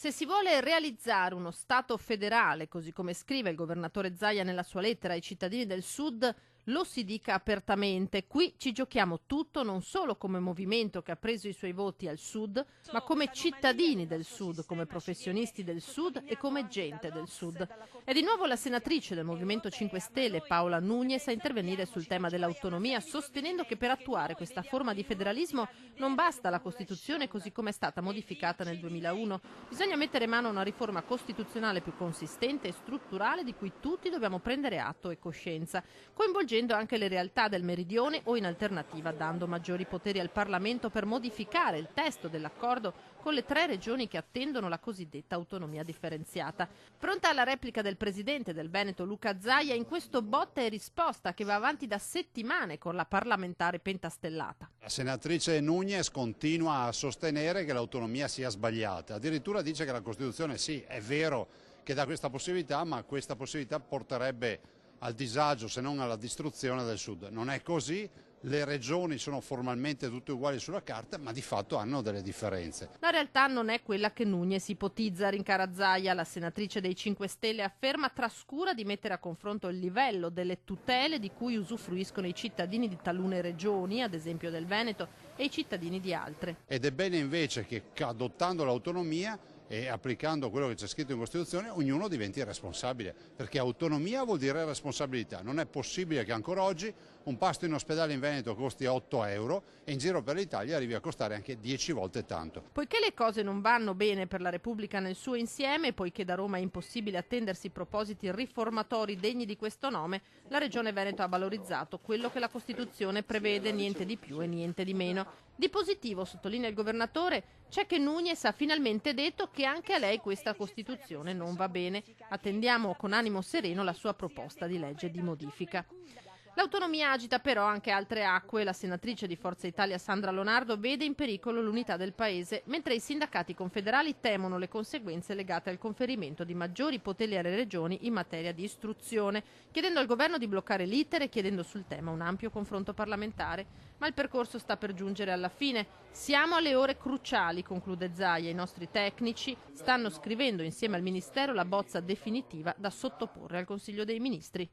Se si vuole realizzare uno Stato federale, così come scrive il governatore Zaia nella sua lettera ai cittadini del Sud, lo si dica apertamente. Qui ci giochiamo tutto non solo come movimento che ha preso i suoi voti al Sud, ma come cittadini del Sud, come professionisti del Sud e come gente del Sud. È di nuovo la senatrice del Movimento 5 Stelle, Paola Núñez, a intervenire sul tema dell'autonomia, sostenendo che per attuare questa forma di federalismo non basta la Costituzione così come è stata modificata nel 2001. Bisogna mettere mano a una riforma costituzionale più consistente e strutturale di cui tutti dobbiamo prendere atto e coscienza, coinvolgendo anche le realtà del meridione o in alternativa dando maggiori poteri al Parlamento per modificare il testo dell'accordo con le 3 regioni che attendono la cosiddetta autonomia differenziata. Pronta alla replica del presidente del Veneto Luca Zaia in questo botta e risposta che va avanti da settimane con la parlamentare pentastellata. La senatrice Núñez continua a sostenere che l'autonomia sia sbagliata, addirittura dice che la Costituzione sì, è vero che dà questa possibilità, ma questa possibilità porterebbe al disagio se non alla distruzione del Sud. Non è così, le regioni sono formalmente tutte uguali sulla carta, ma di fatto hanno delle differenze. La realtà non è quella che Núñez ipotizza, rincara Zaia. La senatrice dei 5 Stelle afferma trascura di mettere a confronto il livello delle tutele di cui usufruiscono i cittadini di talune regioni, ad esempio del Veneto, e i cittadini di altre. Ed è bene invece che adottando l'autonomia e applicando quello che c'è scritto in Costituzione, ognuno diventi responsabile, perché autonomia vuol dire responsabilità. Non è possibile che ancora oggi un pasto in ospedale in Veneto costi 8 euro e in giro per l'Italia arrivi a costare anche 10 volte tanto. Poiché le cose non vanno bene per la Repubblica nel suo insieme, poiché da Roma è impossibile attendersi propositi riformatori degni di questo nome, la Regione Veneto ha valorizzato quello che la Costituzione prevede, niente di più e niente di meno. Di positivo, sottolinea il governatore, c'è che Núñez ha finalmente detto che anche a lei questa Costituzione non va bene. Attendiamo con animo sereno la sua proposta di legge di modifica. L'autonomia agita però anche altre acque. La senatrice di Forza Italia Sandra Lonardo vede in pericolo l'unità del Paese, mentre i sindacati confederali temono le conseguenze legate al conferimento di maggiori poteri alle regioni in materia di istruzione, chiedendo al governo di bloccare l'iter e chiedendo sul tema un ampio confronto parlamentare. Ma il percorso sta per giungere alla fine. Siamo alle ore cruciali, conclude Zaia. I nostri tecnici stanno scrivendo insieme al Ministero la bozza definitiva da sottoporre al Consiglio dei Ministri.